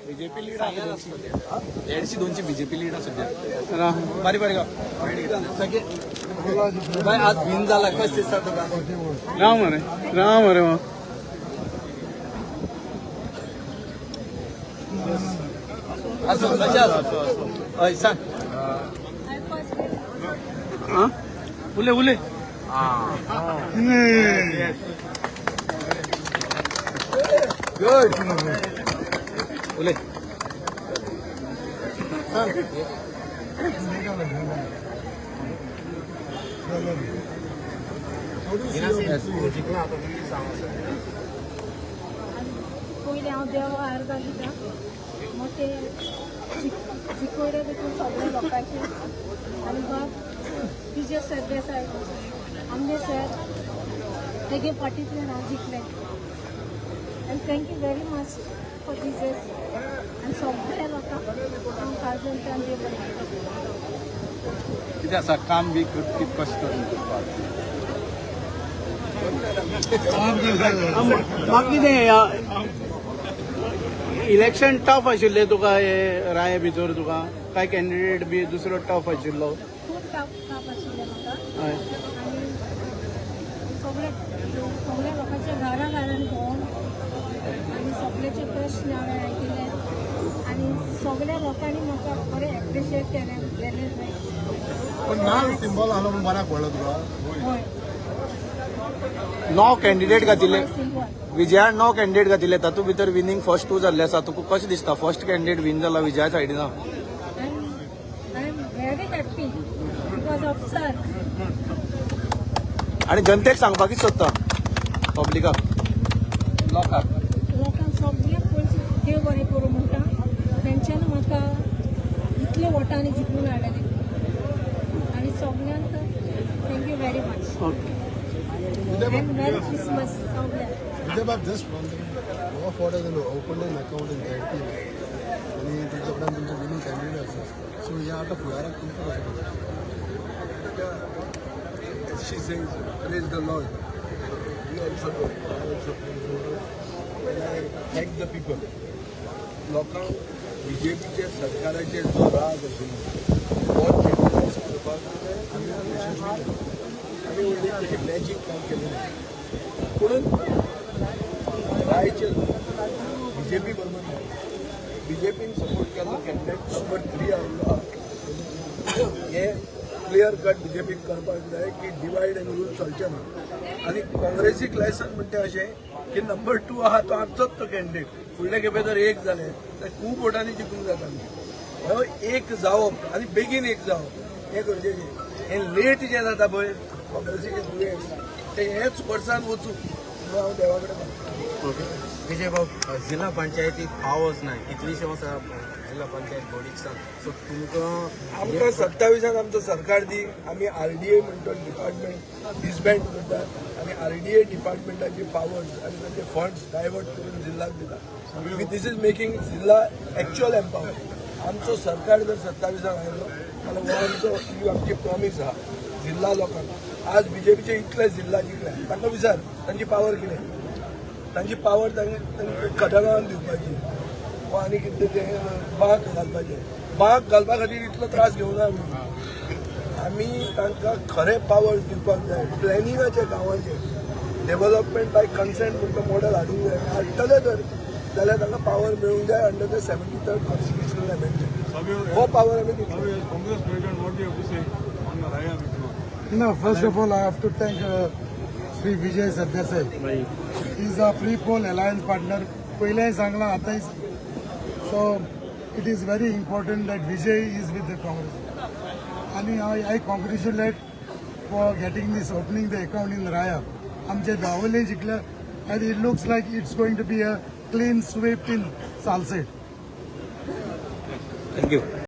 BJP lead आहे 150-200 BJP lead सध्या बारीक बारीक सगळे आज भिन झाला कस दिसतात राम अरे मग असं कशा सांग उले उले गुड उले पयलीं हांव देव हार घालिता मग ते जिखोयले देखून सगळे लोकांचे आनी बाब विजय सरदेसाय आमगे सर तेगे पार्टींतल्यान हांव जिखलें आनी thank you very much for Vijay's आनी सगळ्या लोकांक हांव काळजांतल्यान देव कितें आसा काम बी कितकें कश्ट करून म्हाका कितें इलेक्शन टफ आशिल्लें तुका हे राय भितर तुका काय कॅन्डिडेट बी दुसरो टफ आशिल्लो खूब ताप आशिल्लें म्हाका हय आनी सगळ्या लोकांच्या घरान भोंवन आनी सगळ्याचे प्रश्न हांवें आयकिले आनी सगळ्या लोकांनी म्हाका बरें एप्रिशिएट केलें जाय पण नाल सिंबल आलो म्हणून बऱ्याक पडलो तुका हय 9 कॅन्डिडेट घातिल्ले सिंबल विजयान 9 कॅन्डिडेट घातिल्ले तातूंत भितर विनींग फर्स्ट तूं जाल्ले आसा तुका कशें दिसता फर्स्ट कॅन्डिडेट विन जाला विजया सायडीन I'm very happy because of sir. आनी जनतेक सांगपाक कितें सोदता पब्लिकाक लोकांक लोकांक सगळ्यांक पयलीं देव बरें करूं म्हणटा तेंच्यान म्हाका इतले वोटांनी जिखून हाडले आनी सगळ्यांक thank you very much and merry Christmas सगळ्यांक विजयबाब just one thing for open an account in the आणि तुमच्या उपरांत तुमचे विनींग कॅन्डिडेट आसा सो ह्या आतां फुडाराक तुमकां she says, praise the Lord. We also do. And I thank the people. लोकांक बीजेपीचे सरकाराचेर जो राग आशिल्लो तो चॅनलायज करपाक आमी यशस्वी आमी व्हडली तशी मॅजीक काम केलें ना पूण रायचे बीजेपी बरोबर ना बीजेपीन सपोर्ट केल्लो कॅन्डिडेट नंबर 3 आयिल्लो हे क्लियर कट बीजेपीक करपाक जाय की डिवायड एंड रूल चलचे ना आनी काँग्रेसीक लायसन म्हणटे अशें की नंबर 2 आहा तो आमचोच तो कॅन्डिडेट फुडले खेपे जर एक जाले तर खूब वोटांनी जिखूंक जाता हो एक जावप आनी बेगीन एक जावप हें गरजेचें हें लेट जें जाता पळय काँग्रेसीचें दुयेंस तें हेच वर्सान वचूं म्हणून हांव देवा कडेन मागतां विजय भाऊ जिल्हा पंचायतीत पावच नाही कितलीशे वर्सां जिल्हा पंचायत बॉडीक सो तुमकां आमकां 27 आमचो सरकार दी आमी आरडीए म्हणतो डिपार्टमेंट डिसबँड करतात आनी आरडीए डिपार्टमेंटाचे पावर्स आनी तांचे फंड्स डायवर्ट करून जिल्ह्याक दितात दीस इज मेकिंग जिल्हा एक्च्युअल एम्पावर आमचो सरकार जर 27 आयलो जाल्यार हो आमचो आमची प्रॉमीस आहा जिल्हा लोकांक आज बीजेपीचे इतले जिल्हा जिखले तांकां विचार तांची पावर कितें तांची पावर तांकां खतगांवान दिवपाची वा आनी कितें तें बाग घालपाचें बाग घालपा खातीर इतलो त्रास घेवना आमी तांकां खरे पावर्स दिवपाक जाय प्लॅनिंगाचे गांवांचे डेव्हलपमेंट बाय कन्सेंट म्हणटा मॉडल हाडूंक जाय हाडटले तर जाल्यार तांकां पावर मेळूंक जाय under the 73rd constitutional amendment हो पावर आमी दितले Congress president what you say on the राया No, first of all, I have to thank Sri Vijay Sardesai. He is a pre-poll alliance partner. पहिले सांगला आता so it is very important that Vijay is with the Congress. And I congratulate for getting this opening the account in Raya. आमचे दावले जिंकले and it looks like it's going to be a clean sweep in Salsett. Thank you